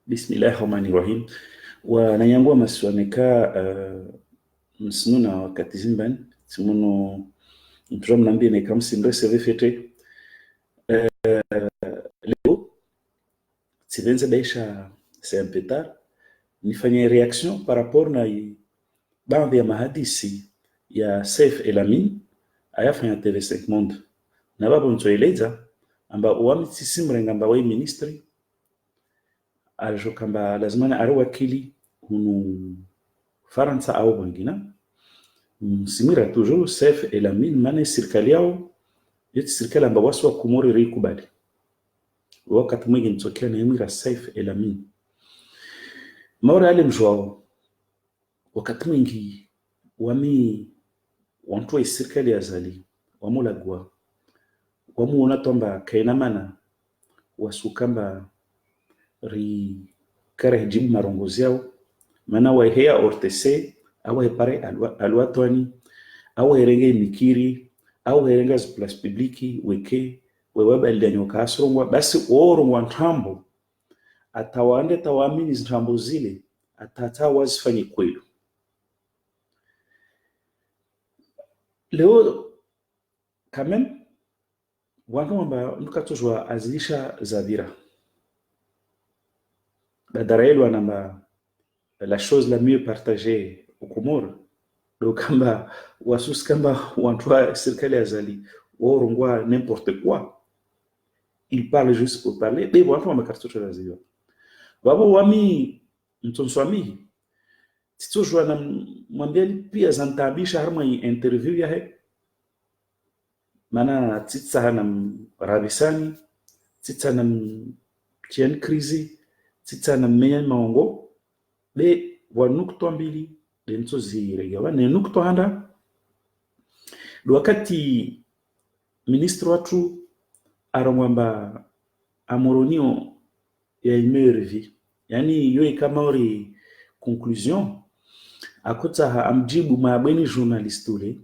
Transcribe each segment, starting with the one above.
Bismillahirrahmanirrahim. Wananyangua maswameka msinuna wakati zimban simuno mtram nambi ne kam simbre seve fete leo sidenza daisha c'est un peu tard nifanye reaction par rapport na baadhi ya mahadisi ya Saif El-Amin ayafanya TV5 Monde na babo ntoeleza amba uwami sisimrenga amba wa ministry alijokamba lazima ari wakili hunu Faransa au bangina simira toujours Saif El-Amin mane serikali yao yote serikali amba wasu wa Komori reikubali wakati mwingi nitokea na emira Saif El-Amin maura ale mjwao wakati mwingi wami wantu wa serikali ya zali wamulagwa wamuona tomba kaina mana wasukamba ri kare jibu marongozi yao mana wahea ortese awa pare alwatwani awa herenge mikiri awa herenga place publiki weke wewaba lidanyoka asrongwa basi orongwa ntambo atawande tawamini ntambo zile atata wazifanye kwelu. Leo quand même wantu wamba nukatozwa azilisha zadira badaraelu anamba la chose la mieux partagée au Comores donc kamba wasus kamba wantu wa serikali azali worongwa n'importe quoi il parle juste pour parler mais wantu wamba kartosha lazio babo wami mtonswami titozwa na mwambia pia zantabisha harma interview yahe mana titsa na rabisani titsa na kien krizi titsa na menya maongo be wanukto mbili denzo zirega wane nukto handa wakati ministro watu arongwamba amoronio ya imervi yani yoy kama ori conclusion akota amjibu mabweni journalist ule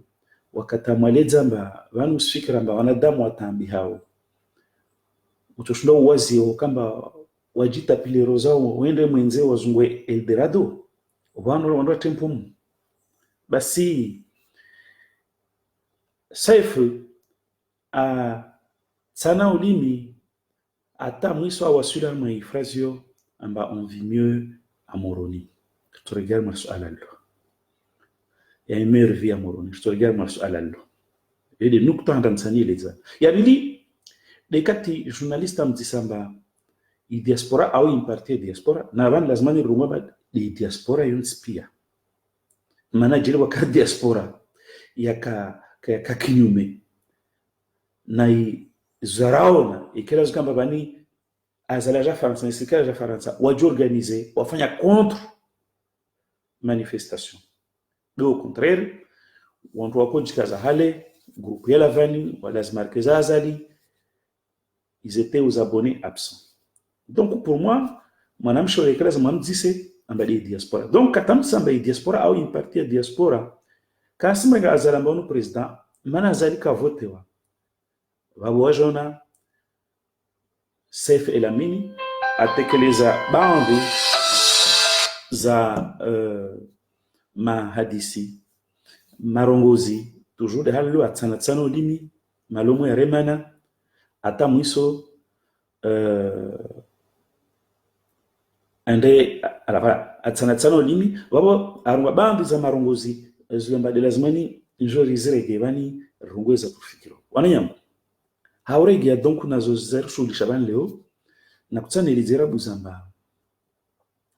wakatamweleza mba vanu usifikira mba wanadamu watambi hao utoshinda uwazi kamba wajita pilero zao wende mwenze wazungwe Eldorado vanu wanda tempo basi Saif sana ulimi ata mwiso awasula ma ifrazio amba on vit mieux à Moroni. Tu regardes ma suala lo ya imer via Moroni tu regardes ma suala lo ede nukta ndansani leza ya bili dekati journaliste amdisamba i diaspora au in partie diaspora na van lazima ni runga ba di diaspora yunspia mana jile wakati diaspora ya ka kinyume na zaraona ikela zikamba bani azalaja Faransa ni serikali ya Faransa wajiorganize wafanya contre manifestation au contraire wantu wako jikaza hale groupe ya lavani wala zmarkeza azali ils étaient aux abonnés absents donc pour moi mwanamsho ikela zamamdise ambali diaspora donc katamsa ambali diaspora au une partie diaspora kasima ga azala mbonu president mana azali ka votewa wabo wajona Saif El-Amin atekeleza baadhi za mahadisi marongozi toujours de halu atsana ulimi malomo ya remana ata mwiso ande alava atsana ulimi wabo arwa baadhi za marongozi zilomba de lazimani njori zirege bani rungweza kufikiro wananyambo hauregia donc nazo zershulisha ban leo na kutsana ilizera buzamba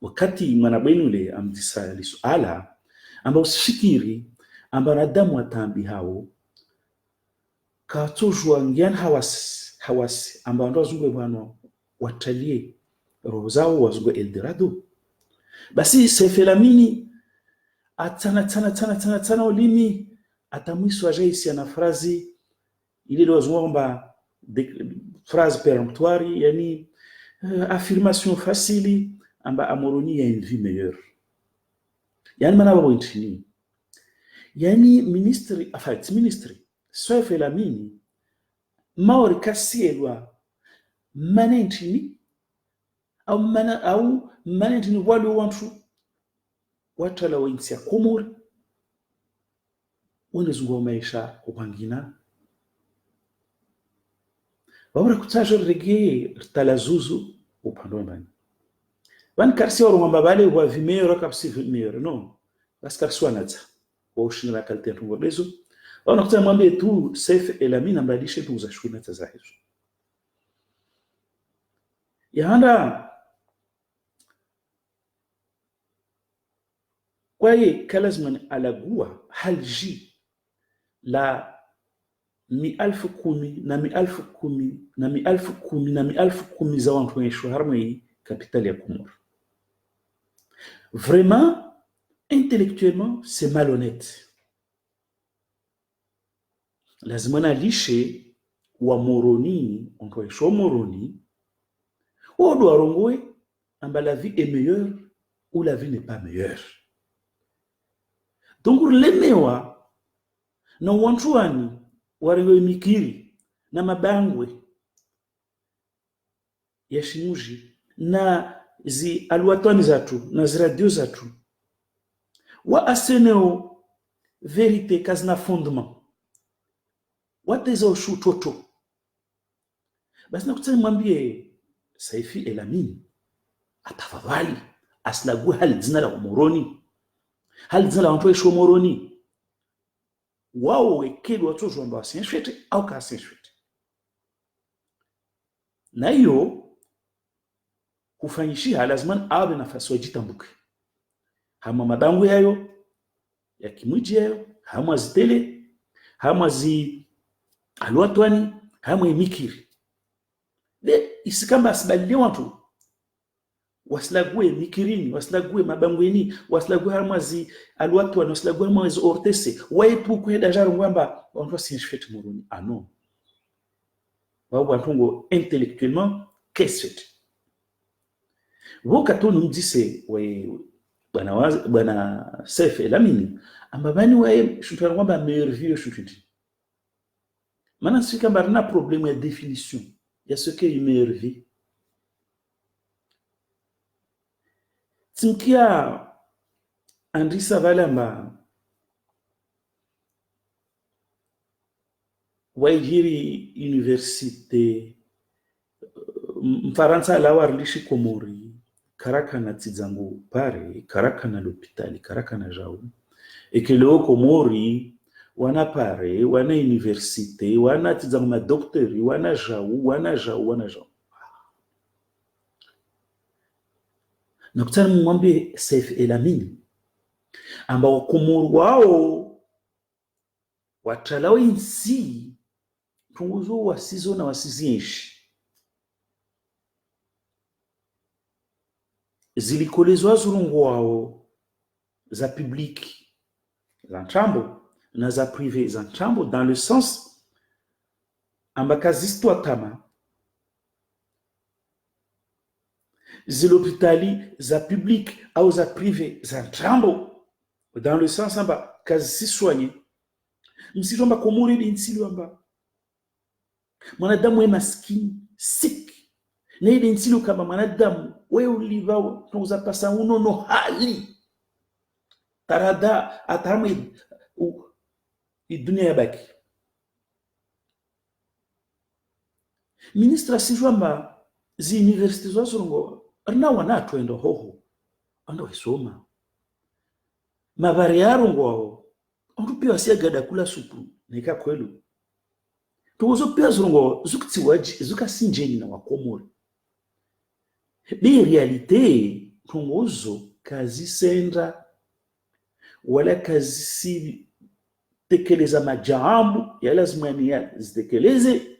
wakati mwanabwenule amdisa lisuala amba usifikiri amba nadamu watambi hao katujwa ngian hawasi amba ndo zungwe bwana watalie roho zao wazungwe Eldorado basi Saif El-Amin atana ulimi atamwiswa jaisi na frazi ile lozungwa phrase péremptoire yani affirmation facile amba amoroni ya une vie meilleure yani mana babo intini yani ministry Saif El-Amin maori kasielwa mana intini au mana ndini wale wantu watala wa insi ya Komori wanazunguwa maisha upangina wabura kutajo rege rtala zuzu upando mbani ban karsi warumamba bale wa vimero kapsi vimero no bas karsi wanaza wa ushina kalite ntungo bezo wana kutana mwambie tu Seif El-Amin ambadishe tu za shuna za hizo yahanda kwaye kalazman alagua halji la 1010 na 1010 na 1010 na 1010 za wantu wenye harmei capitale ya Komoro. Vraiment, intellectuellement, c'est malhonnête. Lazima na lishe wa Moroni, onto esho Moroni, ou doit rongoe amba la vie est meilleure ou la vie n'est pas meilleure. Donc lemewa na wantuani warewe mikiri na mabangwe ya shimuji na zi aluatwani zatu na ziradio zatu wa aseneo verite kazna fondement wateza ushu toto basi nakutani mwambie Seif El-Amin atafadhali aslague hali zina la Moroni hali zina la wantu esho Moroni wao wekeli watu jomba sinshwete au ka sinshwete na hiyo kufanyishia lazima awe nafasi wajitambuke hama madangu yayo ya kimwiji yayo hama zitele hama zi alwatwani hama imikiri de isikamba asibadile watu wasilague mikirini wasilague mabangweni wasilague hama zi alwatwani wasilague hama zi ortese waipu kuheda jaro ngwamba wantu sinshfete Moroni non wao wantungo intellectuellement qu'est-ce woka tu numdise we bwana Seif El-Amin ambabani wae shutana kwamba meilleur shututi maana sika barna problème ya définition ya ce qu'est une meilleure vie tinkia andisa valamba waijiri université mfaransa la warlishi Komori karaka na tizangu pare karaka na l'hôpital karaka na jao et que le Komori wana pare wana université wana tizangu ma docteur wana jao nakutana mwambie Seif El-Amin ambao Komori wao watalawi nsi tunguzo wasizo na wasizienshi zilikolezwa zurungu wao za public za nchambo na za privé za nchambo dans le sens ambakazistwa tama zilopitali za public au za privé za nchambo dans le sens amba kazisiswanye msijomba Komori binsilu amba mwanadamu we maskini sick na ile nsilu kama mwanadamu we ulivao tunaza pasa unono hali tarada atame dunia yabaki ministra sijwamba zi university zazongo arna wana twendo hoho ando isoma mabari yarongo ando pia asiagada kula supu nika kwelu tuzo pia zongo zukutiwaji zukasinjeni na wakomori bi realite tungozo kazi senda wala kazi tekeleza majambo ya lazima ni ya zitekeleze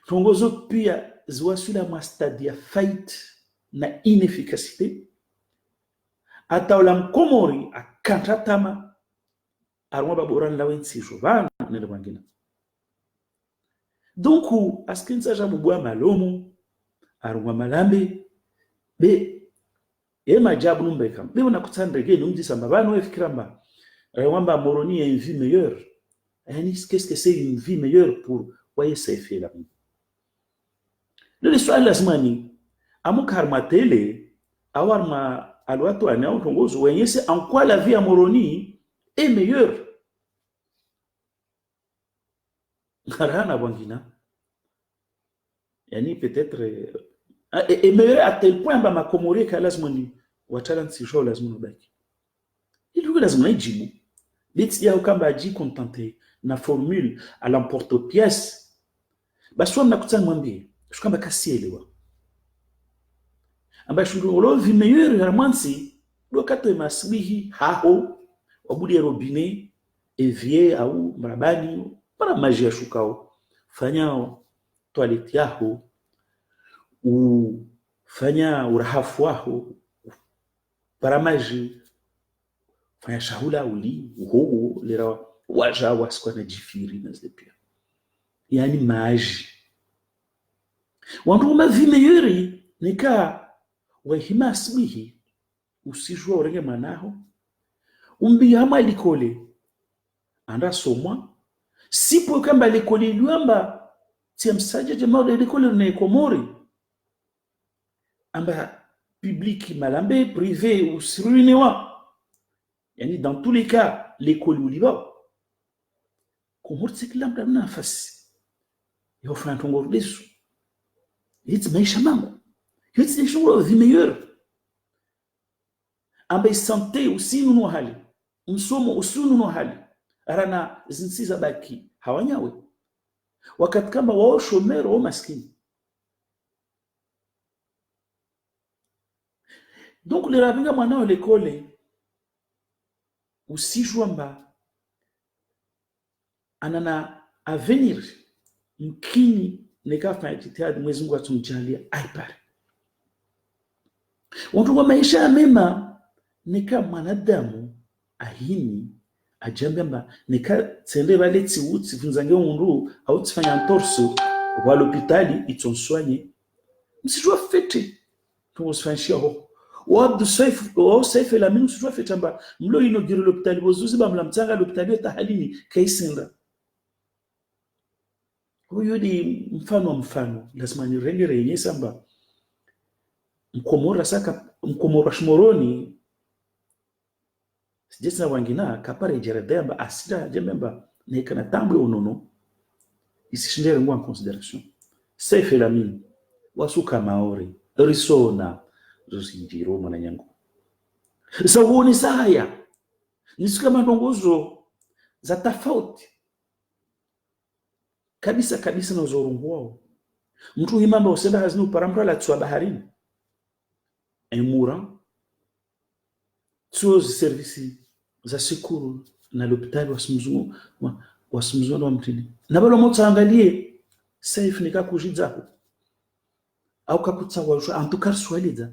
tungozo pia ziwasula mastadi ya fight na inefficacité ataula mkomori akantatama arwa baboran lawensi jovana nele bangina donc askinza jamu bwa malomo arwa malambe be majabu numbeka be unakutandege numdisa mbabano efikiramba rewamba Moroni a une vie meilleure qu'est-ce que c'est une vie meilleure pour voyer Seif El-Amin Lele swali lazima ni amuka harmatele awarma alwatu anao tongozo wenyese en quoi la vie amoroni est meilleure. Rana bwangina. Yani peut-être et meilleure à tel point ba makomori ka lazima ni watala nsisho lazima nobaki. Ili lazima ijibu. Liti ya ukamba aji contenter na formule à l'emporte-pièce. Baswa mnakutana mwambie shukamba kasielewa amba shuru vi meilleur ya mwansi dokato masbihi haho wabudi robinet evier au marabani para magia shukao fanyao toilette yako ufanya urahafu wako para maji fanya shahula uli uho lera waja wasikwa na jifiri na zepia yani maji wandu ma vi meilleur nika wahima asbihi usijua urenge manaho umbi hama likole anda somwa sipo kamba likole luamba tia msaje jamaa de likole ne komori amba public malambe privé usiruinewa yani dans tous les cas l'école uliba komori sikilamba na nafasi yo frantongo lesu it's maisha mangu it's des jours vie meilleure ambaye santé usinu no hali msomo usinu no hali arana zinsiza baki hawanyawe wakati kama wao shomero au maskini. Donc le rabinga mwanao l'école usijwamba anana avenir mkini nekafanya jitihada Mwenyezi Mungu atumjalia aipare. Watu wa maisha mema nika mwanadamu ahini ajambamba nika tsende baleti uti funzange undu au tsifanya ntorso wa l'hôpital itonswanye msijua fete tumosfanshia ho wabdu saif au saif la minu msijua fete amba mlo inogire l'hôpital bozuzi ba mlamtanga l'hôpital tahalini kaisinda. Huyo ni mfano lazima ni rengere yenye samba mkomora saka mkomora shmoroni sijesa wangina kapare jeredemba asida jemba nekana tambe onono isishindere ngwa en considération safe la mine wasuka maori risona zosinjiro mwana nyangu zawoni saya nisika mandongozo za tofauti kabisa na uzorungu wao mtu himamba usenda hazinu paramra la tswa baharini emura tuozi servisi za secours na l'hôpital wasimuzunu wa mtini na balo moto angalie safe nika kujidzapo au kakutsawa jo antukar swalida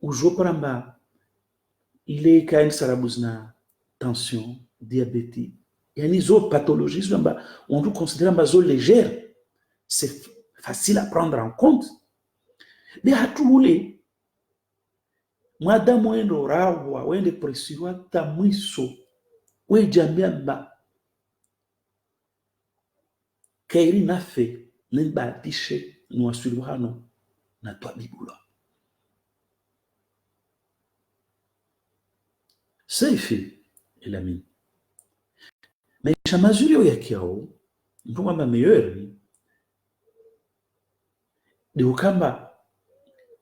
ujo paramba ile kain sarabuzna tension diabète yani zo pathologies amba on doit considérer amba zo légère c'est facile à prendre en compte de hatule mwadamu wendo rawa wende presiwa tamwiso we jambia ba kairi nafe nimba tishe nwasuluhano na twabibula saifi elamin maisha mazuri ya kiao mtu kwamba meilleur de ukamba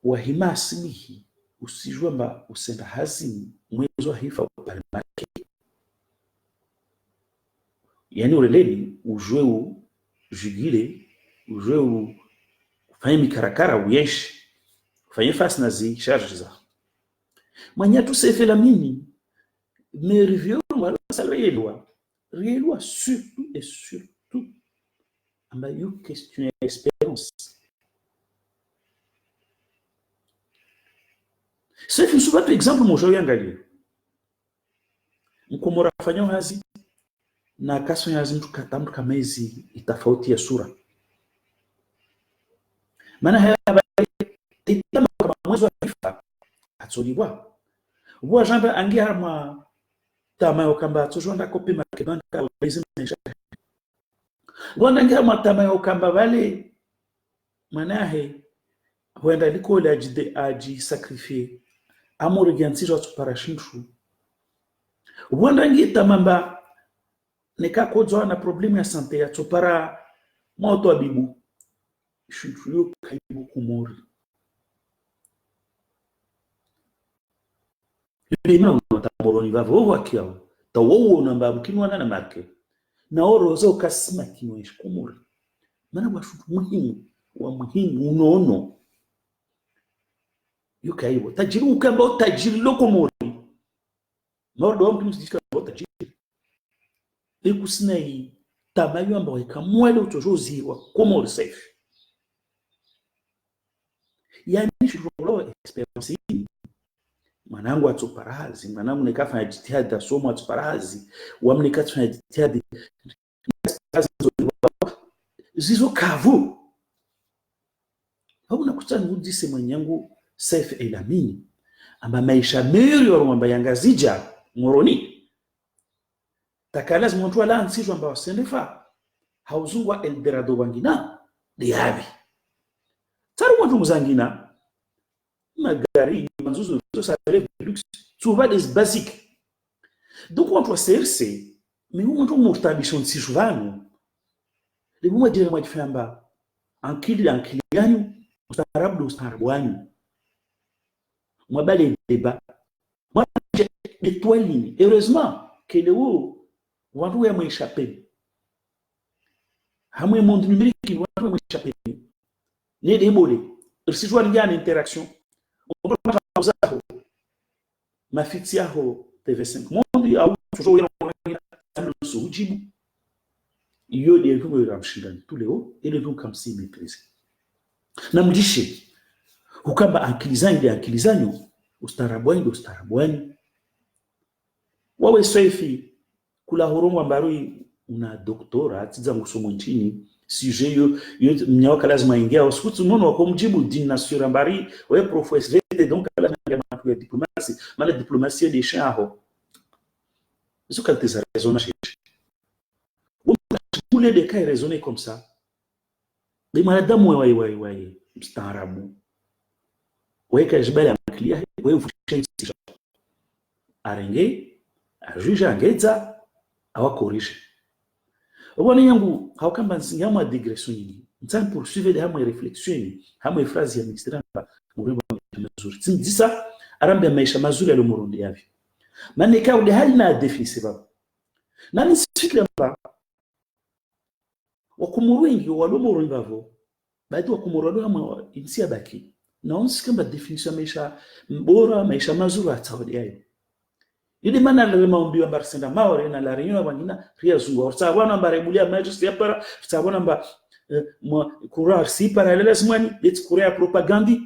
wahima asimihi usijua mba usenda hazini mwezo hifa palimake yani ureleni ujue ujigile ujue ufanye mikarakara uyeshi ufanye fasi na zi charge za mwanya tu sefe la mini me review wala salwe réeloi surtout amba yu question expérience. Sefi msuba tu example mojao yangalia mkomora fanyo hazi na kaso yazi mtu katamtu kamezi itafauti ya sura mana haya titama kama mwezo wa kifa atsoliwa uwa jamba angia harma tama yokamba atsojonda kopi makebanda wazimesha wana angia harma tama yokamba vale manahe huenda liko le aji sacrifier amor giantsiro para shinchu huenda ngita mamba neka kodzwa na problème ya santé ya para moto abibu shinchu yo kaibu kumori Lima unatamoro ni vavo wakiao tawo namba mkinwa na marke na oro zo kasima kinwesh kumuri mana washutu muhimu unono yukaibo tajiri ukamba tajiri lokomori mordo wa mtu sika tajiri ekusina yi tamayo amba ikamwele utojozi wa komori safe yani shurolo experience manangu atoparazi manangu nekafanya jitihada somo atoparazi wamne katfanya jitihada zizo kavu hauna kutana udise mwenyangu safe elamini amba maisha meri amba yangazija moroni takalazi mtu ala ansijwa amba wasendefa hauzungwa Eldorado wangina diabi taru mtu muzangina magari manzuzo salaire de luxe souvent des basiques donc on doit serse mais on doit mortabishon de sijuvano le buma dire moi difamba ankili yanyu ustaarabu wanyu mwabale débat moi étoiline heureusement que le haut wandu ya m'échapper hamwe monde numérique wandu ya m'échapper ne débole sijua ngani interaction mafiti yaho TV5 monde au toujours yana sujibu iyo de ndio ramshindani tuleo ile ndio kamsi maîtrise na mjishe ukamba akilizanyo ustarabwani wawe safi kula horomo ambarui una doktora atiza ngusomo nchini sujet yo mnyawaka lazima ingia usikutu mono wako mjibu din nasura mbari we professeur donc la ya diplomatie mana diplomatie de chaho isso que tu raisonner chez tous les cas raisonner comme ça mais madame ouais mstaarabu weka jibali amklia wewe vusheni arenge ajuja angeza awakorisha wani yangu haukamba nsingamu digression ni ntan poursuivre de hamo réflexion hamo phrase ya ministramba muriba mazuri tindisa arambe maisha mazuri ya Murundi yavi maana ule hali na defi sababu nani sifikira mba wakumuru wengi walomuru mbavo baadhi wakumuru wao insia baki na onsi kamba definition maisha bora maisha mazuri atawadi yayo ili mana le maombi amba senda maore na la reunion wangina ria zungu ortsabona amba rebulia majesty para tsabona amba kurar si para leles mwani let kuria propagandi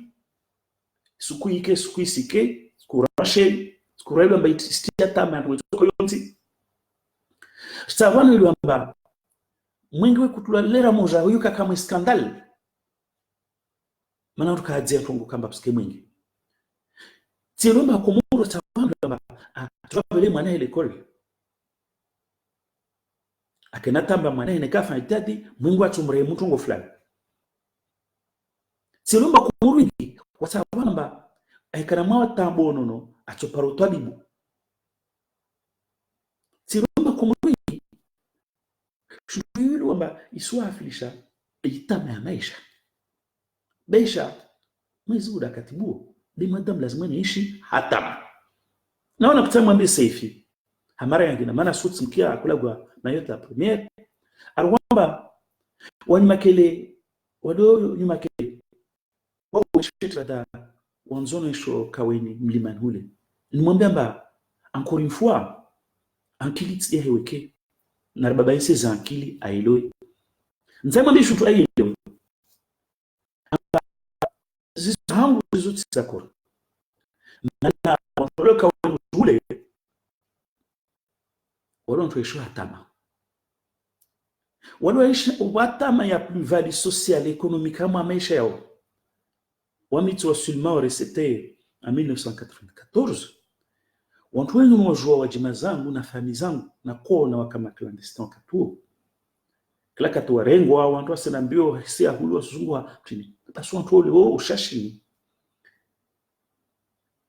sukuisike kurashe kuraiba amba istia tama kwa yonti tsabona ile amba mwingi we kutulalera moja huyu kama skandal mana tukajia tungu kamba psike mwingi tiromba kumuru tsabona tuwapele mwana l'école akenatamba mwana inekafa itadi Mungu atumre mtungo fulani silomba kumuriki kwa sababu namba aikana mwa tambonono atoparo twabibu silomba kumuriki shuyulu amba iswa afilisha itama ya maisha mwezi uda katibu de madame lazima niishi hatama naona kutama mbi safi hamara yangina maana suits mkia akulagwa na yote la première arwamba wani makele wado nyuma kele wao chitra da wanzono isho kaweni mlimani hule nimwambia mba encore une fois ankili tsie heweke na baba yese za ankili ailoi nzama mbi shutu ailoi zisangu zote zakora na waloka ule walontoesho hatama waloesha watama ya plus-value sociale économique kama maisha yao wamitu seulement recette en 1994 watu wengi wajua wajima zangu na famille zangu na kuona wakama clandestin katuo kila katu warengo au wantu asena mbio si ahulu wasungwa tini pasu wantu ole ushashini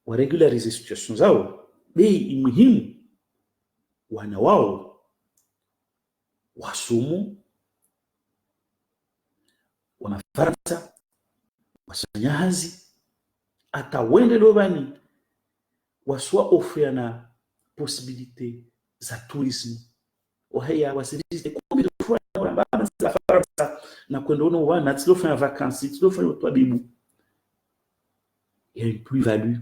wa regularize situation zao bei muhimu wana wao wasumu wa mafaransa wasanyahazi ata wende lobani waswa ofia na possibilité za tourisme wahaya wasirize kumbi tufua la Faransa na kwenda ono wana tilofanya vacances tilofanya twabibu il y a une plus-value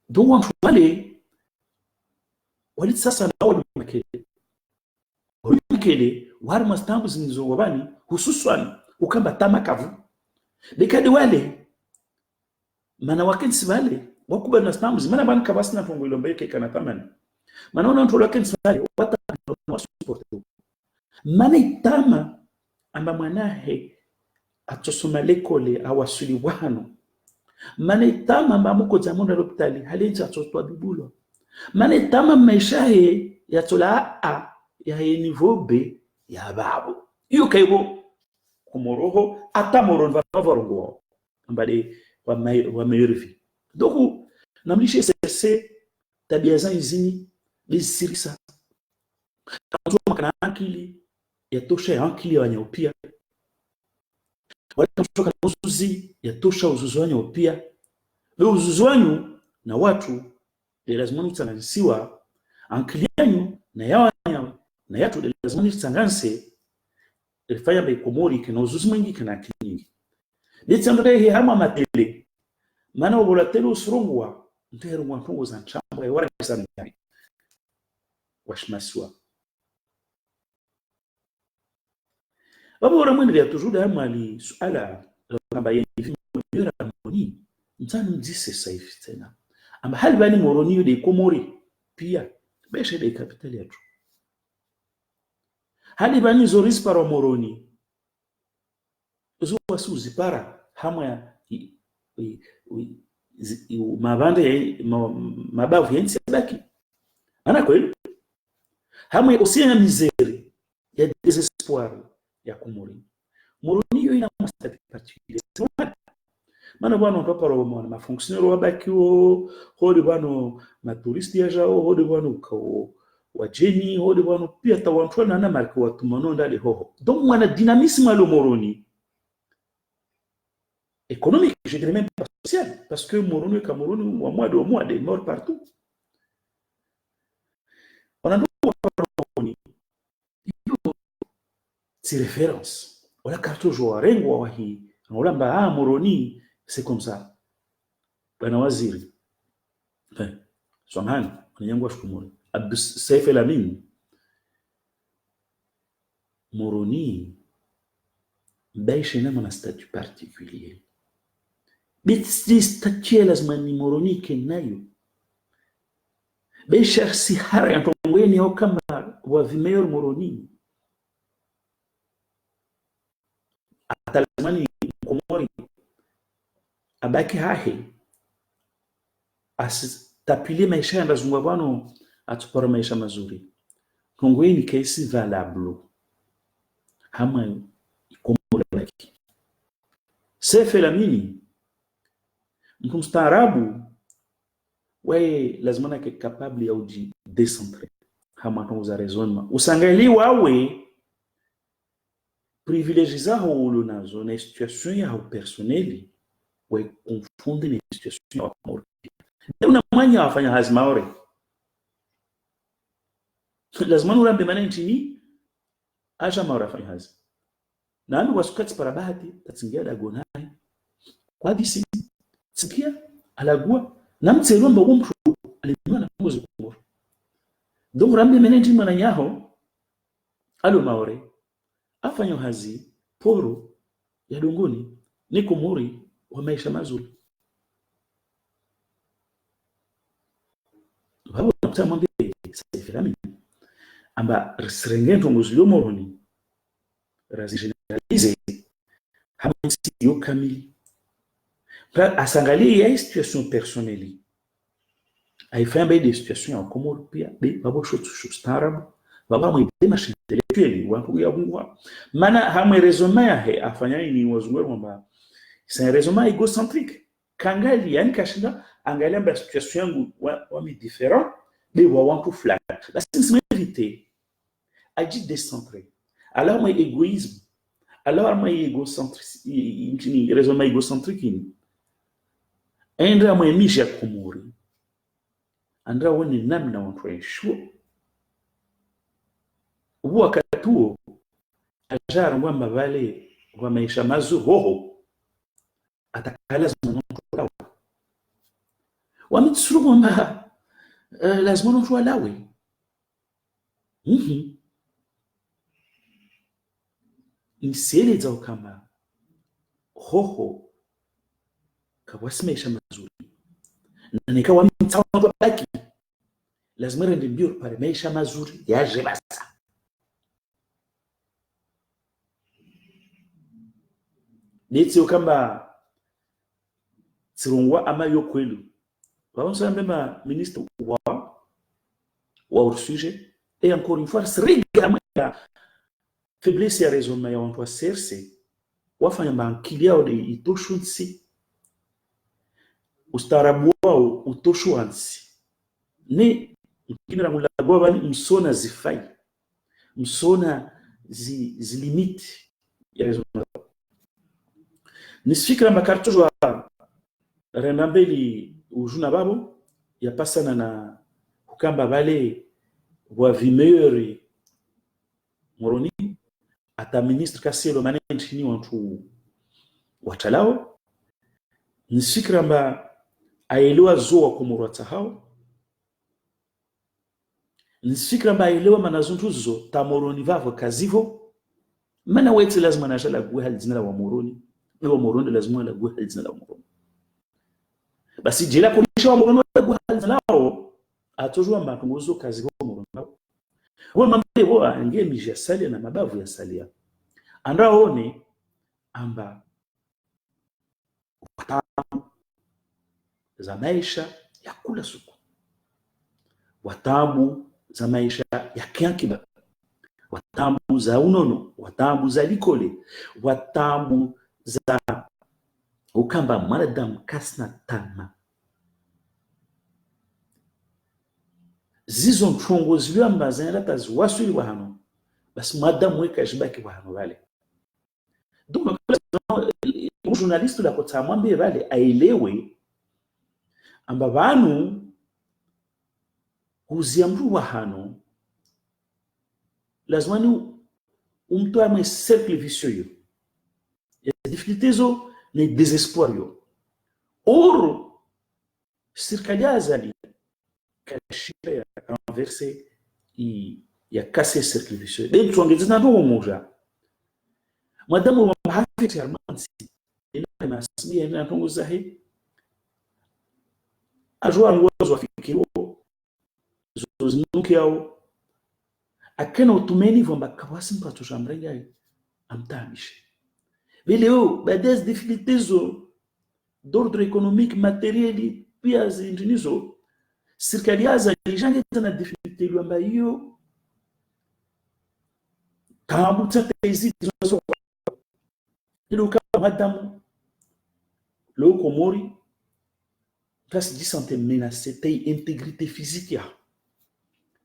donc wantu wale sasa na wale makele wale mastambu zinizo wabani hususan ukamba tamakavu dekade wale mana wakensi wale wakuba na stambu mana bani kabasi na fongo ilombe kana tamani mana ona ntolo wakensi wale wata na support mana itama amba mwanahe atosoma lekole awasuli wano mana itama amba muko zamunda l'hôpital halenza atotwa bibulo mana itama maisha he yatola a ya niveau B ya babu iyo kaibo kumoroho ata moron va vorongo ambale wa meilleure vie donc namlishe cesse tabia za izini bizirisa kama kana akili yatosha akili wanyopia wala kutoka uzuzi yatosha uzuzi wanyopia leo uzuzi wanyu na watu lazima mtsanganisiwa akili yanyu na yawa na yatu lazima mtsanganse ilifanya bei komori kina uzuzi mwingi kana akili nyingi nitsandore hii hama matele maana wala tele usurungwa ndero mwantungu za nchamba ya wala sana washmaswa Wabora mwende ya tujuda mali suala kamba hivi mwera moni mtano mdise saifi tena amba hali bani moroni de komori pia beshe de kapitali yetu hali bani zoris para moroni zuwa suzi para hamwe ya mabande mabavu yensi baki ana kweli hamwe usia misere ya desespoir ya kumuri moroni yo ina mastati particulier mana bwana ndo para wa ma fonctionnaire wa bakio hodi bwana ma touriste ya jao hodi bwana ko wa jeni hodi bwana pia tawantwa na marka watu mano ndale hoho donc mwana dynamisme le moroni économique je dirais même pas social parce que moroni Cameroun wa mois des morts partout on a moroni c'est référence wala karto jo rengo wa hii ngolamba moroni c'est comme ça bwana waziri Somani nyangwa shukumuri Abdus Saif El-Amin moroni baisha na mana statut particulier bitsi statut lazima ni moroni kenayo baisha si hara yatongweni au kama wa vimeyor moroni atalazimani komori abaki hahe asitapile maisha ya ndazungwa bwano atupora maisha mazuri kongweni kesi valable hama komori laki Saif El-Amin mtu mstaarabu wewe lazima nake capable ya uji décentré hama tongoza raisonnement usangali wawe privilégier holo nazo na situation ya personnel we confunde na situation ya komori una mwanya wafanya hazima ore lazima urambe maana nchini acha maora fanya hazi na ami wasukati para bahati tatsingia dagonai kwa disi sikia alagua na mtselomba umshu alimwana ngozi komori donc rambe maana nchini mwana yaho alo maore afanya hazi poro ya dongoni ni komori wa maisha mazuri babo tamambe Saif El-Amin amba srengento nguzilo moroni razi generalize hamsi yo kamili pra asangalie ya situation personnelle aifanya des situations ya komori pia be babo shotu starabu baba mwite mashindele intellectuel watu ya Mungu maana hamwe raisonnement ya afanya ni wazungu kwamba c'est un raisonnement égocentrique kangali yani kashinda angalia mba situation yangu wa mi différent mais wa watu fulani la sincérité agit décentré alors moi égoïsme alors moi égocentrique raisonnement égocentrique Andra mwemisha kumuri andra wone namna watu waishua wakati huo ajara mwamba vale wa maisha mazuri hoho atakalaza mtu wamitsuru mwamba lazima mtu alawe nisieleza kama hoho kawasi maisha mazuri na nikawa mtawa baki lazima rende mbio pale maisha mazuri yaje basa niti kama tsirungwa ama yokwelu baonsa mbema ministre wa sujet et encore une fois sriga faiblesse ya raisonnement ya watu serse wafanya bankilia ode itoshunsi ustarabu wao utoshuansi ni kinira mulagwa bani msona zifai msona zilimiti ya raisonnement nisfikira makarto wa renambeli ujuna babo ya pasana na kukamba bale wa vimeuri moroni ata ministre Kaselo manenti ni watu watalao nisfikira mba aelewa zoa kumurata hao nisfikira mba aelewa manazuntuzo tamoroni vavo kazivo mana weti lazima najala gwe hali zina la wa moroni wa moroni lazima la gwe hali zina la wa moroni basi jela kunisha wa moroni la gwe hali zina lao atojua mba tungozo kazivo moroni lao wa mambe wa ange miji ya salia na mabavu ya salia andra one amba watabu za maisha ya kula suku watabu za maisha ya kiankiba watabu za unono watabu za likole watabu za ukamba mwanadamu kasna tama zizo mchongo ziliamba zinalata ziwasuli wa hano basi mwanadamu weka jibaki wa hano vale donc le journaliste la kota mwambie vale aelewe amba vanu uziamru wa hano lazima ni umtoa mwe cercle vicieux yo ya difficultés zo ni désespoir yo or serikali azali kashira ya renverser ya casser cercle vicieux de tuongeza ndo moja madamu wa hafiti ya mansi ina masimia ina tongoza he ajua ngozo afikiro zozinuki yao akena utumeni vomba kawasi mpato shamrenga amtamishe vileo bades difficultés d'ordre économique matériel pia zindinizo serikali yaza ijange tena difficulté lwamba hiyo tabu tatizi zo ilo kama madamu lo komori place de santé menacée tay intégrité physique ya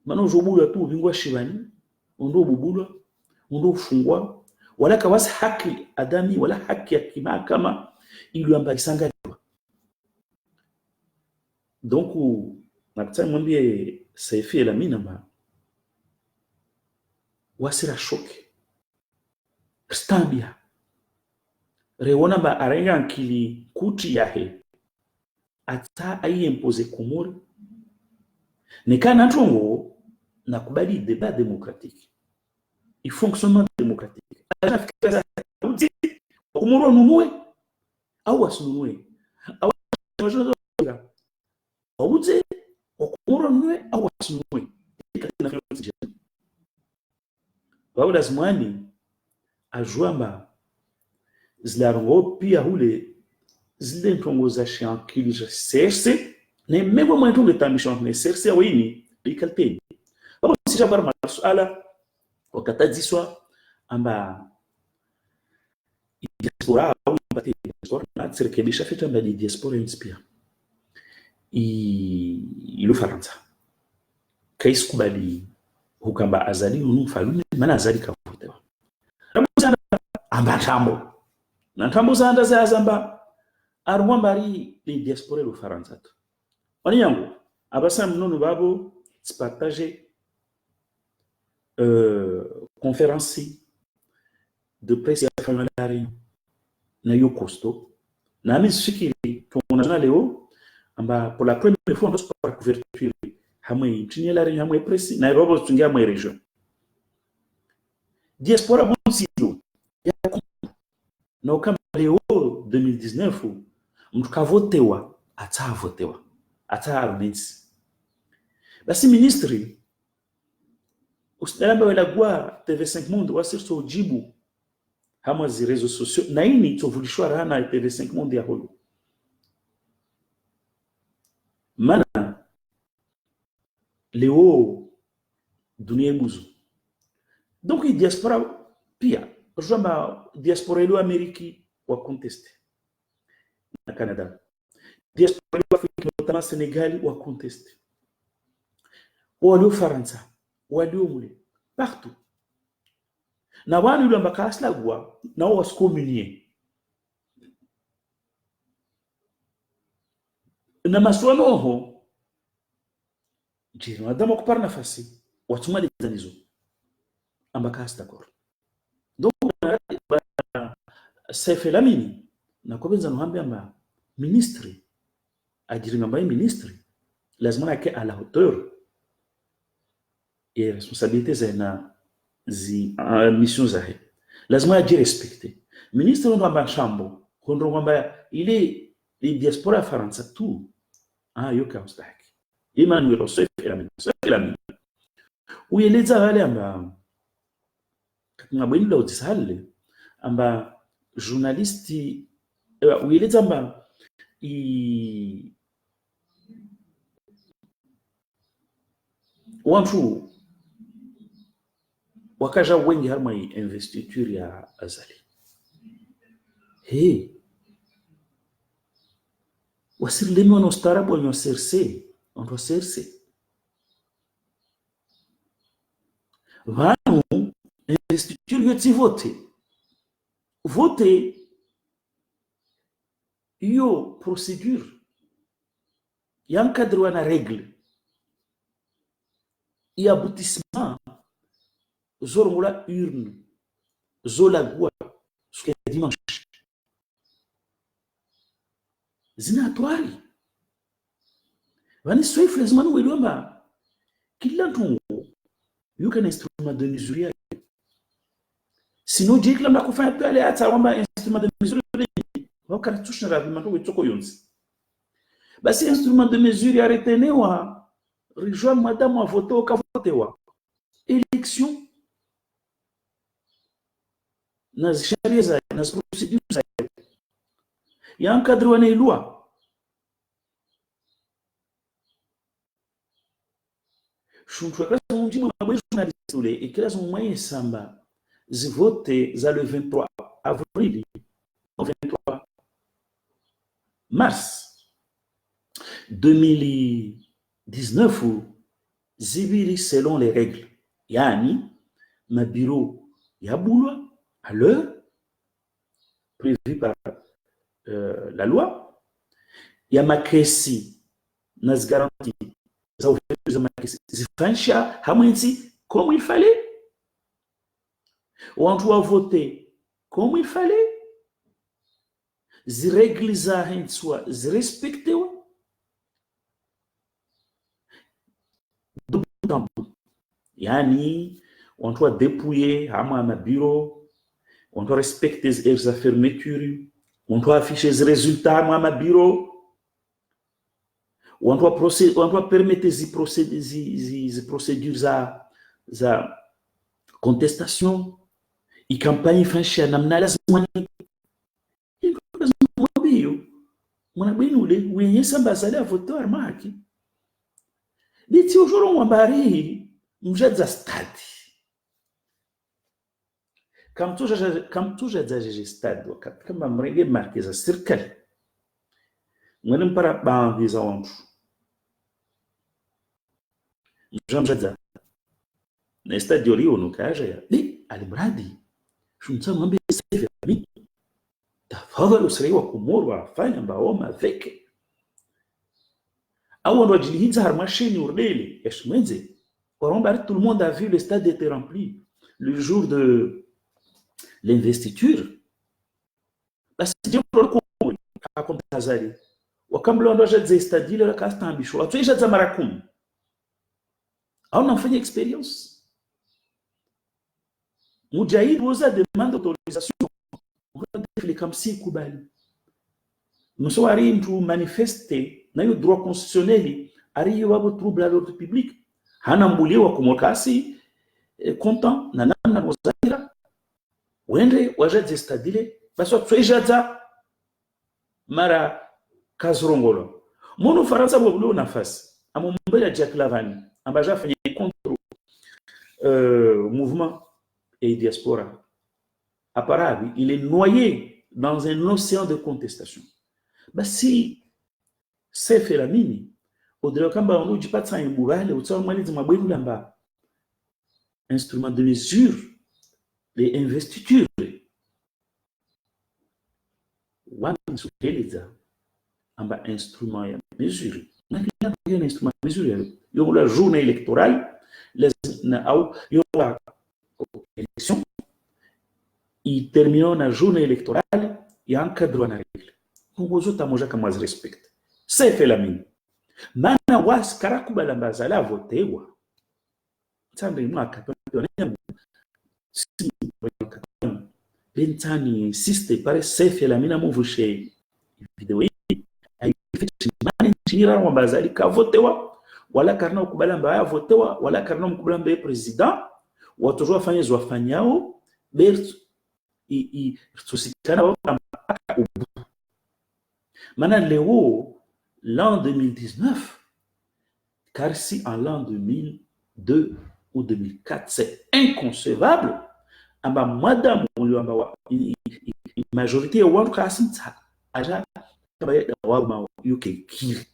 mano jobula tu bingwa shibani ondo bubula ondo fungwa wala kawasi haki adami wala haki ya kimahakama iliamba isangaliwa donc nakutaka mwambie Saifi Elamine mba wasira shoke stambia rewona ba arenga nkili kuti yahe ata ayi impose kumuri nekana ntongo nakubali débat démocratique et fonctionnement démocratique anafikira uti kumuro nunue au asununue au auze kumuro nunue au asununue wao lazimani ajuamba zilarongo pia hule zile ntongo za shankili za serse ne mego mwentongo tambishon ne serse wini ikalteni baba sija bar masuala wakatadziswa amba diaspora au mpate diaspora na tsirekebisha fita amba diaspora inspire ilo Faransa kaisikubali hukamba azali mfalume maana azali kavutewa amba tambo na tambo zanda za zamba arwa mbari li diaspora lo Faransa tu oni yangu abasa mnono babo partager conférence de presse ya famille na yo costo na mimi sikiri tunaona leo amba pour la première fois ndo par couverture hamwe chini la reine hamwe presse na robo tungia mwe region diaspora bonsido ya na kama leo 2019 mtu kavotewa atavotewa arbensi basi ministry usidamba wala gwa TV5 Monde wasirso jibu hamwe zi réseaux sociaux na ini tovulishwa rana TV5 Monde ya holo mana leo dunia muzu donc diaspora pia jamba diaspora ilo Ameriki wa conteste na Canada diaspora ilo Afrika notama Senegal wa conteste walio Faransa walio mule partout na wanu ilo mbaka aslagwa na wasikomunie na maswano ho jiri madama kupara nafasi watumali zanizo ambaka astakor donc Seif El Amini na kobenza nuhambi amba ministre ajiri ngamba ministre lazima yake à la hauteur et responsabilité zena zi mission zahe lazima yaji respecter ministre ndo amba chambo kondo kwamba ile diaspora Faransa tu yoka ustaki Emmanuel Seif El Amini ueleza wale amba ngabweni la udisale amba journalisti ueleza amba wantu wakaja wengi harma investiture ya azali wasirlemi wana ustarabu wanyo serse vanu investiture yoti vote yo procédure yankadri wana règle et aboutissement zorongula urne zolagua suke dimanche zinatoire vani Seif lazima welomba kila tungo yuka na instrument de mesure sinon jikla mba kufanya pale hata kwamba instrument de mesure wakati ravimento wetoko yonzi basi instrument de mesure aretenewa rejoindre madame a voté au kavotewa élection nas sharia za nas procédures za ya encadre wana loi shuntu kwa mundimu na bwe journaliste ule ikirazo mwenye samba zivote za le 23 avril 23 mars 2019 zibiri selon les règles yani ma bureau ya bulwa à l'heure prévue par la loi ya makesi nas garanties za ouverture za makesi zifanisha hamwenzi comme il fallait on doit voter comme il fallait zi règles za henswa zi respectewa yani on doit dépouiller ma bureau, on doit respecter les fermetures, on doit afficher les résultats ma bureau, on doit permettre les procédures za contestation et campagne franchia namna lazima mwana bwinule wenye samba zali avoteur maki biti ujoro mwambari mjaza stadi Kam tu jajaje stade wakati kama mrege markeza serikali ngani mpara bangiza wantu mjamjaza na stade yoliyo nukaja ya alimradi shumtsa ngombe save mi tafadhali usiriwa kumuru afanya mbaoma veke au on wajilihinza harmashini urdeli yashmenze tout le monde a vu le stade était rempli le jour de l'investiture. Basi jambo akontazali wakamlonda jaze stadile rakastambisho atweja za mara 10 au nafanya experience mujahid woza demande autorisation on comme si kubali msowari mtu manifeste na hiyo droit constitutionnel ariyo wabo trouble à l'ordre public hana mbuliwa kumokasi content na namna wazira wende wajaze stadile basi atweja mara kazrongolo mono faransa boblo nafasi amombele Jack Lavani ambaja fanya contre mouvement et diaspora à Parabi, il est noyé dans un océan de contestation. Bah si c'est fait la mini au-delà kamba on dit pas de ça un bourale ou ça mali zima bwenu lamba instrument de mesure les investitures wana sukeleza amba instrument ya mesure na kila instrument de mesure yo la journée électorale les au yo la élection il termine la journée électorale et encadre na règle pour autres tamoja kama respect c'est fait la mine mana was karakubala mbazala votewa tsambe mwaka tonema bentani insiste pare c'est fait la mine movuche vidéo ai fait chinira mbazali ka votewa wala karna ukubala mbaya votewa wala karna mkubala mbaya president watu wafanye zwafanyao bertu i tusikana maintenant Léo l'an 2019 car si en l'an 2002 ou 2004 c'est inconcevable amba madame amba majorité ya watu kasinta aja kama ya wao yuke kiri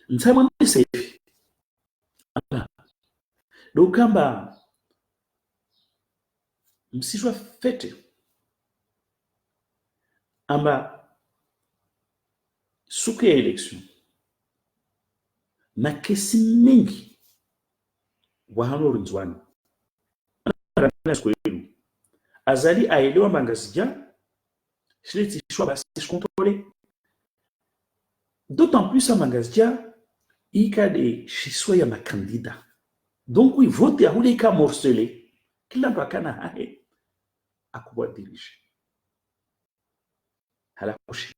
nsema safe donc kamba msijwa fete amba suke ya election na kesi mingi wahano rinzwani azali aelewa mangazija shileti shwa basi contrôler d'autant plus à mangazija ika de shiswa ya makandida donc oui vote ya hule ika morcelé kila mtu akana hae akuwa dirige halakushi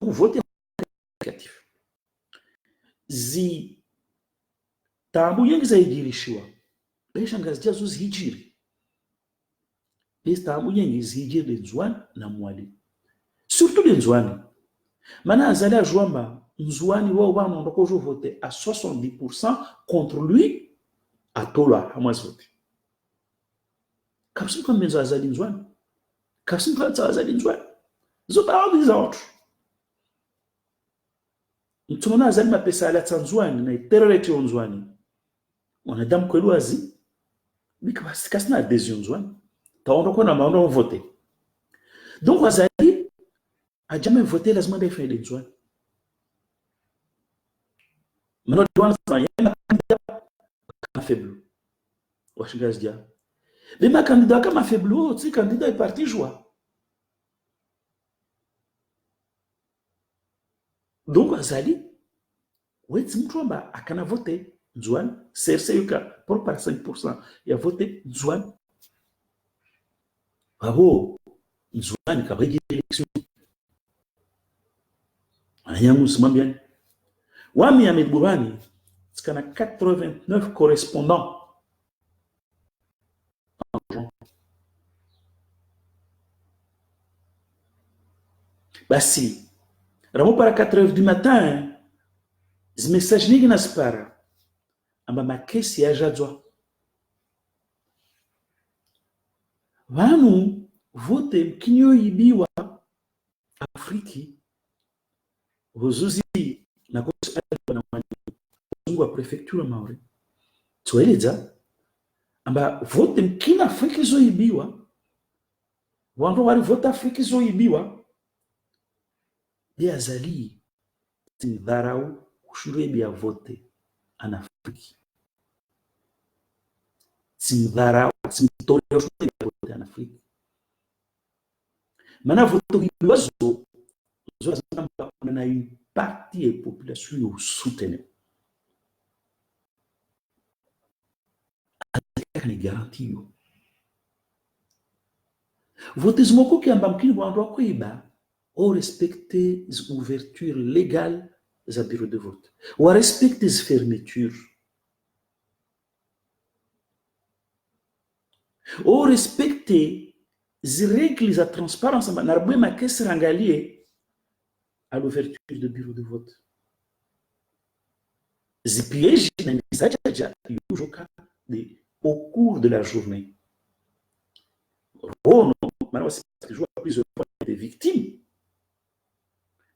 vote negatif zi tabu yengi zaidirishiwa besha ngazija zuzi hijiri bes tabu yengi zihijiri nzwani na mwali surtout nzwani mana azali ajwamba nzwani wao bana ndoko jo voter à 70% contre lui atola hamaz voter kapsin kwa menzo azali nzwani kapsin kwa azali nzwani zo tabu za watu mtumona azali mapesa ala tsanzwani na terorete onzwani wanadamu kweli wazi bikabasi kasina adhesion nzwani taondo kwa na maondo voter donc azali a jamais voté lazima ndefa ile nzwani maintenant doit faire un faible washingazia mais ma candidat kama faible tu candidat est parti joie donc azali weti mtu amba akana voter nzwani serse yuka pour par 5% ya voter nzwani babo nzwani kabegi election anyangu simambiani wami ya medburani sikana 89 correspondants basi ramo para 4h du matin les messages n'ignas para amba makesi yajadzwa vanu vote mkinyoibiwa Afriki huzuzi na na wazungu wa prefecture Maori tueleza amba vote mkina Afriki zoibiwa wandu wali vote Afriki zoibiwa dia azali timdharau ushurebe vote ana Afriki timdharau timtolea ushurebe vote ana Afriki mana vote uibiwa zo na une partie de la population soutenue. Ni garantie. Vote zimoko ki amba mkini wandu kuiba o respecter les ouvertures légales za bureau de vote. Ou respecter les fermetures. Ou respecter les règles de transparence na rubwe makesi rangalie à l'ouverture de bureau de vote. Zipiège au cours de la journée. Oh non, maintenant c'est toujours plusieurs fois des victimes.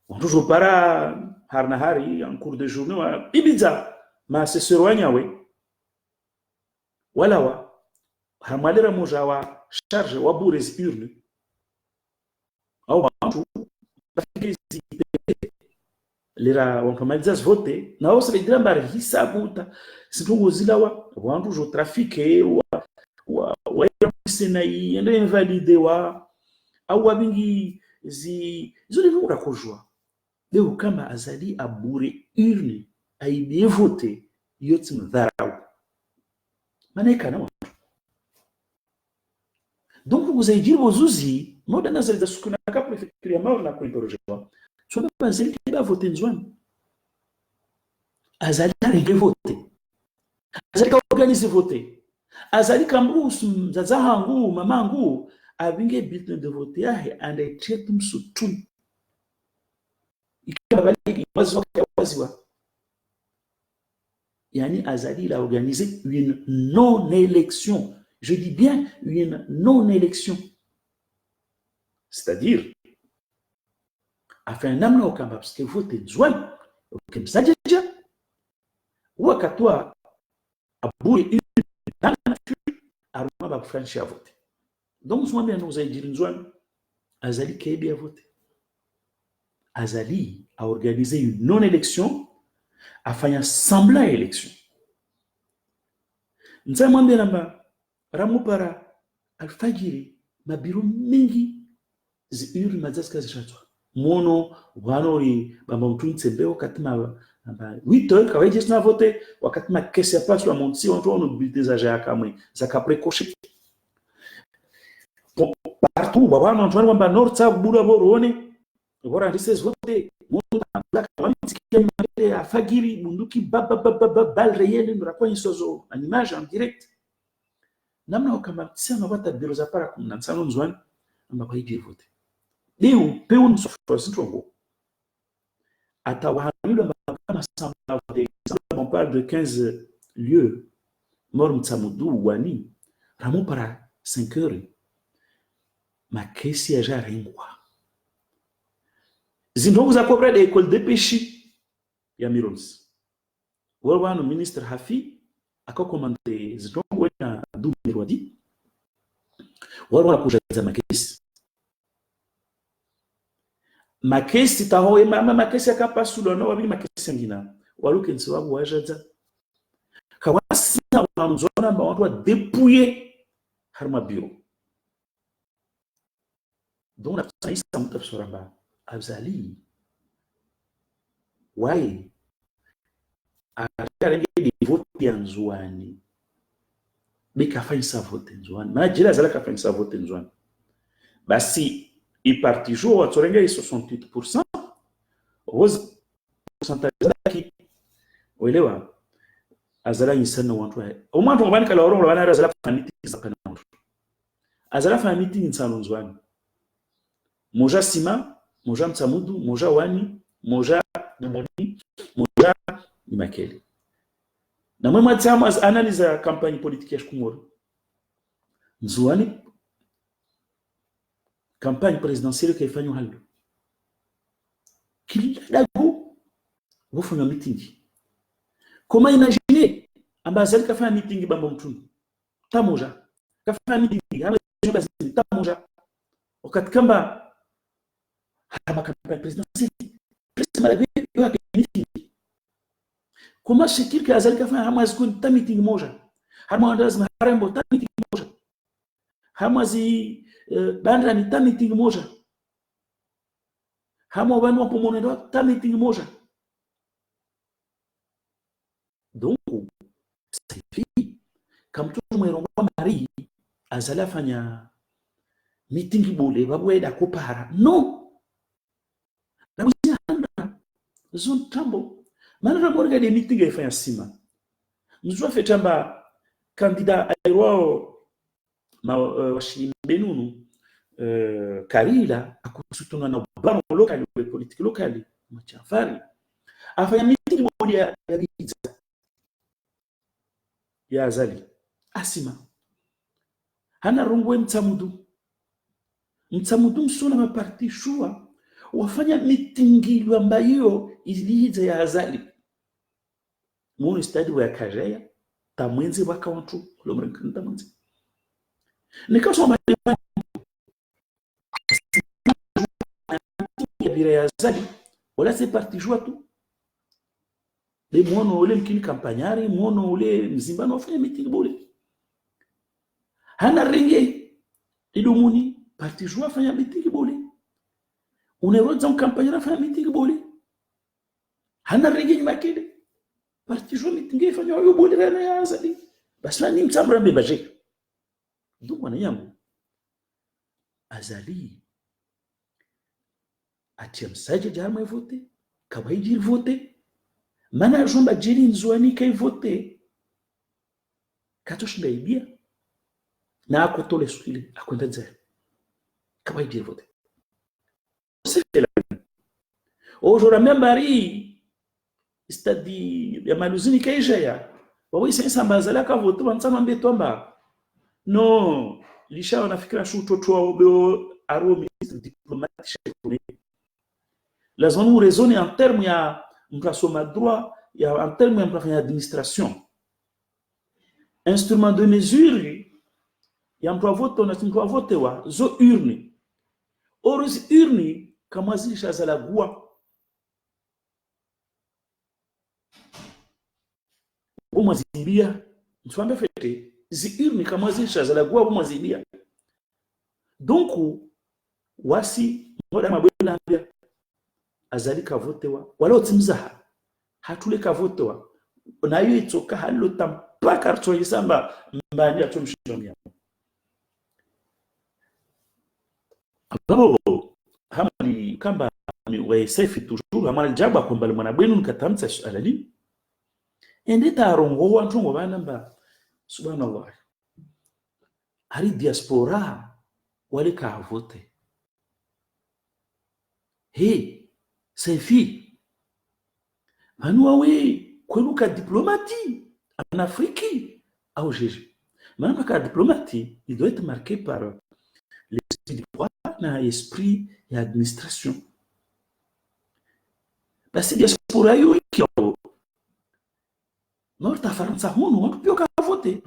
On toujours para harnahari en cours de journée ibiza ma seserwanya we wala wa hamalera moja wa charge wa bures urne au bantu lera wankamaliza vote na wose vedira mbari hisabuta sintungo zilawa wantu jo trafike wa sena yende invalide wa au wabingi zole vura kujwa leo kama azali abure urne aibie vote yoti mdharau maneka na donc vous avez dit vos uzi moda nazali za sukuna ka prefecture ya Maori na kuinterrogewa tu pas azali ba voter nzwani azali rege vote azali ka organiser vote azali kamrusu mzaza hangu mamangu abinge bulletin de vote yahe and I check msutu ikabali waziwa yani azali il a organisé une non-élection. Je dis bien une non-élection. C'est-à-dire afin namna okamba parce que vote nzwani okemsajeja wakatwa aburi dans la nature aruma ba franchir vote. Donc moi bien nous dire nzwani azali kebi a vote. Azali a organisé une non-élection afin semblant élection. Nza mwambie namba ramupara alfajiri mabiru mingi ziuri mazaska zishatwa mono wanori bamba mtunitsembeo katima namba 8h kawaje sina vote wakati ma kesi ya passe la monti on tourne bulletin za jaka mwe za kaprekoshi partout baba non twana bamba norta bura borone bora ndises vote mono black wamitikia mbele afagiri bunduki bal réel ndrakwa insozo en image en direct namna okama sema bata biro za para kumnansano nzwani amba kwa hiji vote leo peu nsofrosi trongo atawahamilo kama samba vote on parle de 15 lieux mor mtsamudu wani ramu para 5 heures ma kesi ya jarengwa zindongo za kopra de école de pêche ya Mirons wano ministre Hafi akakomande zindongo na Dumirwadi wala kujaza makesi taho mama makesi akapasulo no wabili makesi ngina waluke nsababu wajaza kawasi na wanzona ba watu wa dépouiller harma bureau donc la saisa mtafsoramba azali wai akarenge di vote ya nzwani bika faisa vote nzwani na jela zala ka faisa vote nzwani basi il parti jour watorenge 68% rose pourcentage qui uelewa azala insana wantu au mwantu ngabani kala orongo bana azala fa meeting zakana azala fa meeting insana nzwani moja sima moja mtsamudu moja wani moja dumoni moja imakele na mwe mwatama analyse campagne politique ya Komoro nzuani campagne présidentielle kaifanywa halo kila dago wafanya meeting koma imagine ambazali kafanya meeting bambo mtunu tamoja kafanya meeting ama basi tamoja wakati kamba haba campagne présidentielle presque mara meeting koma shikiri kazali kafanya hamazikuni ta meeting moja hamwandazi harembo ta meeting moja hamazi bandra ni ta meeting moja hamo banu wapo monendo ta meeting moja. Donc c'est comme tout le monde mari azala fanya meeting bole babweda kopara non na muzina zone tambo mana morga de meeting efanya sima mzwa fetamba candidat airo ma washimbenunu Karila akusutuna na bano lokali wa politique lokali mchafari afanya meeting moja ya giza ya azali asima hana rungwe mtamudu msona maparti shua wafanya meeting ambayo iliza ya azali munu stadi wa Kajeya tamwenzi waka watu lomrenkana tamwenzi nikasoma ya azali wala c'est parti joie tout les mono ole mkini kampanyari mono ole mzimba no fanya meeting bole hana renge idumuni parti joie fanya meeting bole uneroza kampanyara fanya meeting bole hana renge makede parti joie meeting fanya yo bole rana ya azali basi ni mtamra mbebaje donc wana yangu azali atia msaje jama vote kawaiji vote mana jomba jeri nzwani kai vote katoshinda ibia na akotole sukili akwenda zero kawaiji vote c'est la aujourd'hui même bari stadi ya maluzini kaijaya wawi sensa mbazala ka vote bansama mbetomba no lisha wanafikira shutoto wa obeo aro ministre diplomatique la zone où raisonne en termes ya mprasoma droit ya en termes ya mprafanya administration instrument de mesure ya mpravote na mpravote wa zo urne oros urne kama zilisha zala gua bomazibia mfambe fete zi urne kama zilisha zala gua bomazibia donc wasi ngoda mabwela mbia azali kavotewa wala otimzaha hatule kavotewa nayo itoka halo tampaka rtoyisamba mbani atomshomya babo hamali kamba wa safi toujours hamali jaba kwamba mwana bwenu nkatamtsa alali endeta arongo wantu ngo banamba subhanallah hari diaspora wale kavote hey Safi manuawe kweluka diplomati en Afrique au GG. Même ka diplomati, il doit être marqué par l'esprit du droit, l'esprit et l'administration. Parce que diaspora yo qui non ta France on peut pas voter.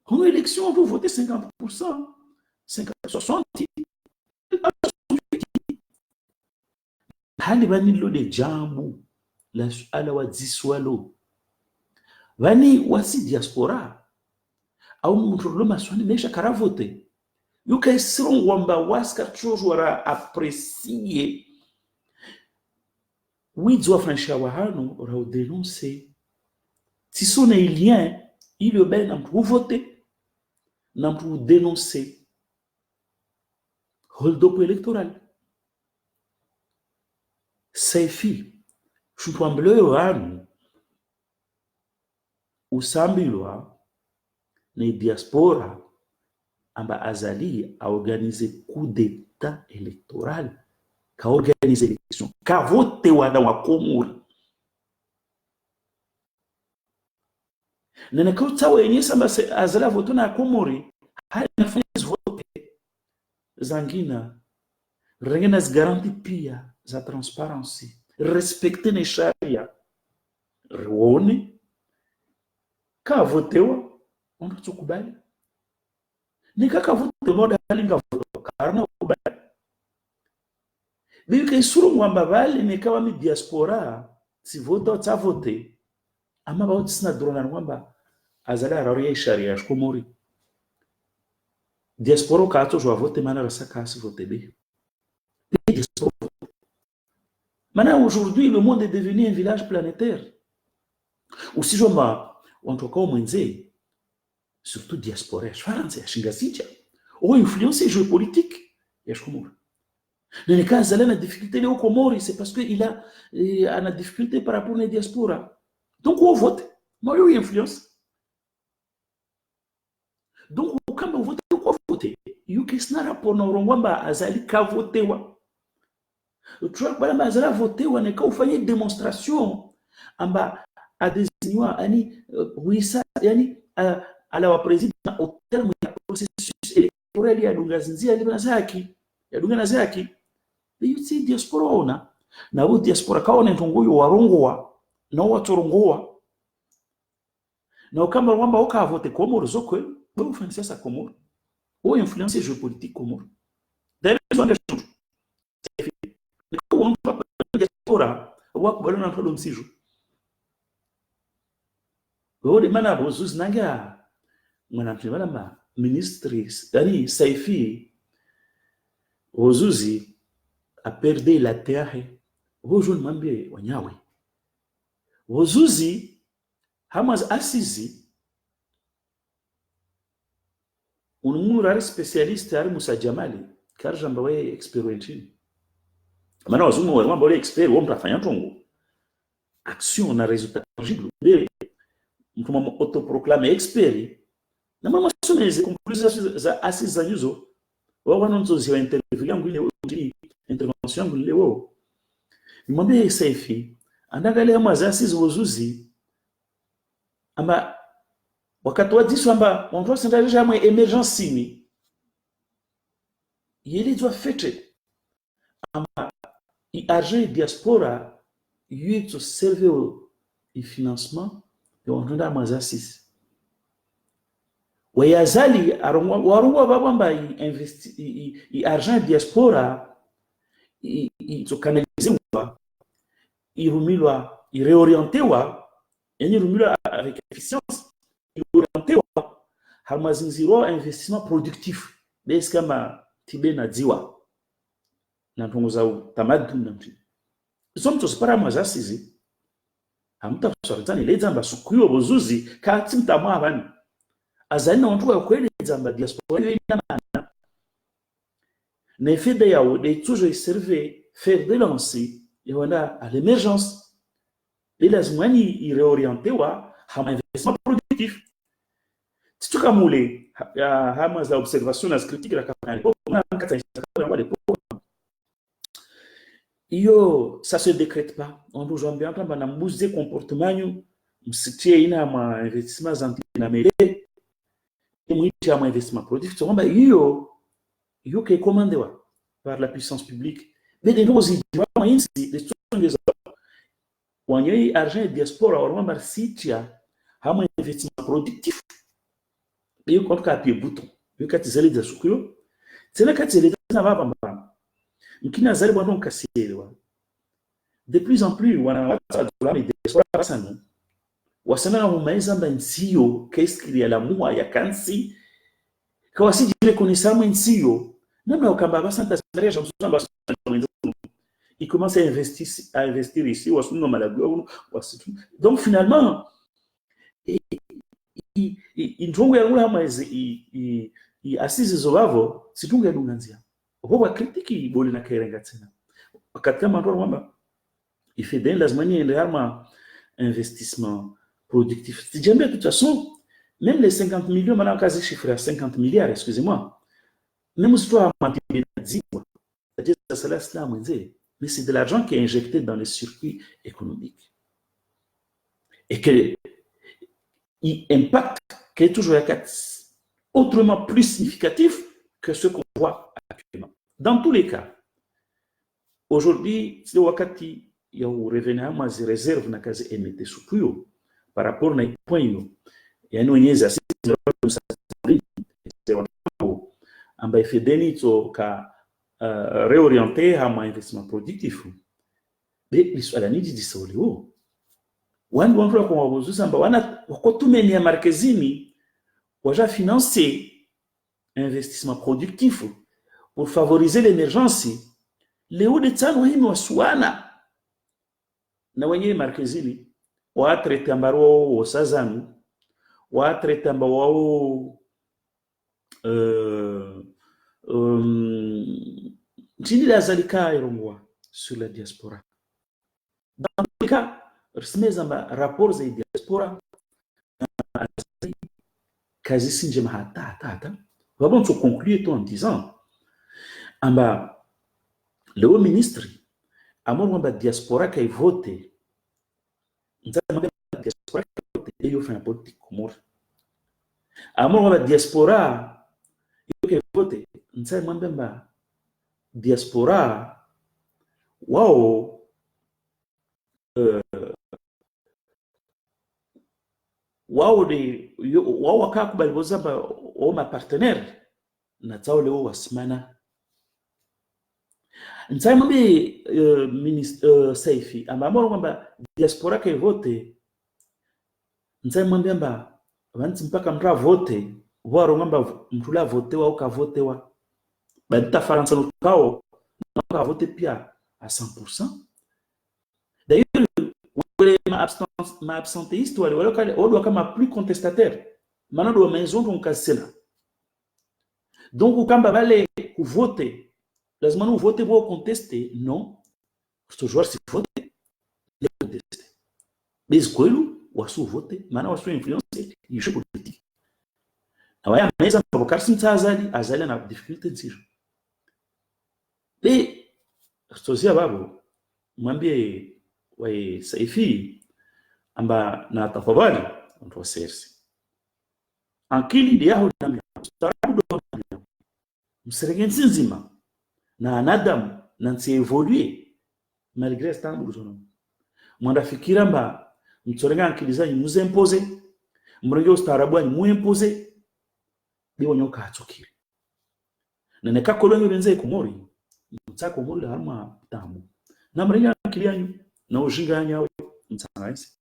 En élection on peut voter 50%, 50 60. Hali bani lo de jambu la ala wa diswalo bani wasi diaspora au mtu lo maswani mesha karavote yuka isirun wamba waska chojwara apprécier widzo franchia wa hano ra dénoncer si son lien il est bien pour voter non pour dénoncer hold-up électoral. Safi chupambleo anu usambilwa na diaspora amba azali a organiser coup d'état électoral ka organiser élection ka vote wana wa Komori nene kwa tawe yenye samba azala voto na komori hali nafanya vote zangina rengena garanti pia za transparency respecte ne sharia ruone ka votewa onda tukubali nikaka vote moda halinga voto karna kubali bika isuru mwamba bali nikawa mi diaspora si voto ta vote ama ba utsina drona mwamba azala raria sharia shkomori diaspora ka to jwa vote mana rasaka si vote be maintenant aujourd'hui le monde est devenu un village planétaire aussi joma wantoka mwenze surtout diaspora ya France ya shingazicha ou influencer jeu politique ya shkomori nene ka azala na difficulté le komori c'est parce que il a ana difficulté par rapport à diaspora donc on vote moi yo influence donc kama vote ko vote you kisna rapport na rongwamba azali ka votewa tu bala mazala votewa ne ka ufanye démonstration amba adesinywa ani wisa yani ala wa president au terme ya processus électoral ya dungazinzia libana zaki ya dungana zaki yuti diaspora ona na wo diaspora kaone ntongoyo warongowa na watorongowa na kama wamba oka vote komoro zokwe bo ufanya sa komoro ou influencer jeu politique komoro d'ailleurs on a changé on va diaspora wa kubalana na problem sijo de mana bozus nanga mwana mpimana ma ministres yani Saifi Ozuzi a perdu la terre hoje mwambie wanyawe Ozuzi hamaz asizi unumura spécialiste ari Musa Jamali karjamba we experience mana wazumu wa mwambie expert wo mtafanya tongo action na résultat tangible mtu mama autoproclame expert na mama someze conclusion za assise za nyuzo wa wanonzo ziwa interview yangu ile intervention yangu ile wao mwambie Saifi andagalea mwa assise Ozuzi amba wakati wa diso amba on senda déjà mwa emergency ni yeli doit fete amba i argent diaspora yuto serve au financement de on nda mwa assise wayazali warungwa babamba i argent diaspora i to canaliser irumilwa ireorientewa yani rumilwa avec efficience ireorientewa hamazinziro investissement productif bes kama tibe na dziwa na ntongoza tamaduni na mti somto spara mazasizi hamta sortani lezamba sukuyo bozuzi ka timta mwa abani azali na wantu wa kweli zamba diaspora yana na fede yawo de toujours serve faire de lancer et voilà à l'émergence et les moyens y réorienter wa hama investissement productif tuka mule hama za observation na critique la campagne na kata iyo ça se décrète pas on doit jouer bien na mbuze comportement msitie ina ma investissement zanti na mele mwiti ya investissement productif kwamba hiyo ke commandewa par la puissance publique mais de nos idiots insi de songes wanyei argent diaspora ormamba sitia hama investissement productif hiyo kwa kapie bouton hiyo katizali za sukyo tena katizali na baba mbamba mkina zali bwana nkasielewa de plus en plus wana dola de diaspora sana wasana mumaiza mbansiyo qu'est-ce ya la mua ya kansi kwa si jile konisamo nsiyo namna ukamba basanta salaire jamsamba il commence à investir ici wasunga malagwa wasitu donc finalement injongo ya ngula maize i assise zobavo situnga ya dunganzia obo kritiki boli na kerenga tena wakati kama ndo kwamba ifeden lazima ni ende ama investissement productif. Si jamais, de toute façon, même les 50 millions, maintenant, quasi chiffré à 50 milliards, excusez-moi, même si tu as dit, mais c'est de l'argent qui est injecté dans les circuits économiques. Et que impact qui est toujours autrement plus significatif que ce qu'on voit actuellement. Dans tous les cas, aujourd'hui, c'est wakati ya urevena ama réserve na kazi emete sukuyo par rapport na point yo. Yani wenyeza sisi ambaye fedeni to ka réorienter ama investissement productif. Mais l'histoire ni di disauliwo. Wanu wanfura kwa wabuzusa amba wana wakotumeni ya markezini waja financer investissement productif pour favoriser l'émergence. Leo de tano himi wasuana na wenye markezini watrete ambaro wasazanu watrete ambao chini la zalika irongwa sur la diaspora. Dans le cas resmezamba rapports za diaspora kazi sinje mahata vraiment tu conclure en disant amba le haut ministre amor amba diaspora kay vote nzama diaspora kay yo fa politique komor amor amba diaspora yo kay vote nzama mbemba diaspora wao wao wakakubali bozamba o ma partenaire na tao leo wasimana ntsama mbe ministre Saifi amamoro kwamba diaspora ke vote ntsama mbe amba vanti mpaka mra vote waro kwamba mtula vote wa uka vote wa banta faransa no kao na vote pia à 100%. D'ailleurs ma absentéiste ou alors kama plus contestataire maintenant do maison donc kasela donc ukamba bale ku voter lazima nous voter pour contester non ce joueur c'est voter les contester mais kwelu wasu voter maana wasu influencer yisho politique awaya meza provocar azali na difficulté nziro et stozia babo mwambie wa Saifi amba na tafadhali mtu sersi akili ndiyo na mstarabu mserengenzi nzima na anadamu na nsi evoluer malgré stambu zono mwanda fikira mba mtsorenga akili zanyu muze impose mrenge ustarabu anyu mu impose biwo nyoka atsukiri na neka kolonyo benze komori mtsako komori harma tamu na mrenge akili yanyu na ujinga yanyu mtsangaisi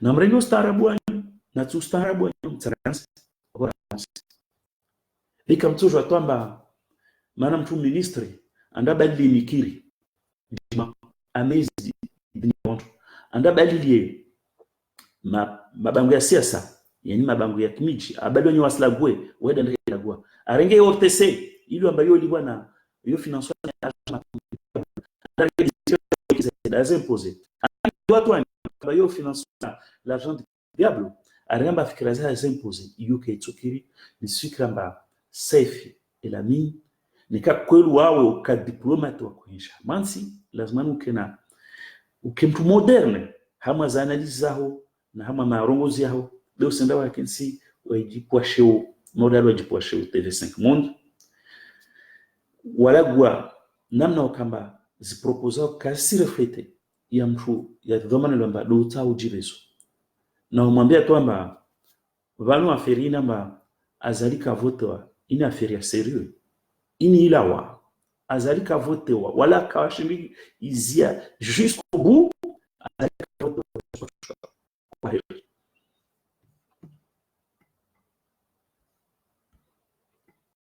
na mrenge ustarabu anyu na tustarabu anyu mtsangaisi bika mtojo atwamba mana mtu ministre anda badili mikiri amezi anda badili mabango ya siasa yani mabango ya kimiji abado nyo waslagwe weda ndagwa arenge OTC ili ambayo libwa na yo financement des imposés watu ambayo financement l'argent du diable aramba fikira za imposés iyo kaitsukiri ni sikramba Saifi ela mini nika kwelu wawe ka diplomate wa kuhisha mansi lazima ukena ukimtu moderne hama za analyse zao na hama marongozi yao leo senda wa kensi wajipwasheo model wajipwasheo TV5 Monde walagwa namna wakamba ziproposa kasi reflete ya mtu ya dhamana lamba dota ujibezo na umwambia twamba vanu aferina mba azalika votewa ini affaire ya sérieux ini ilawa azalika votewa wala kawashimbi izia jusqu'au bout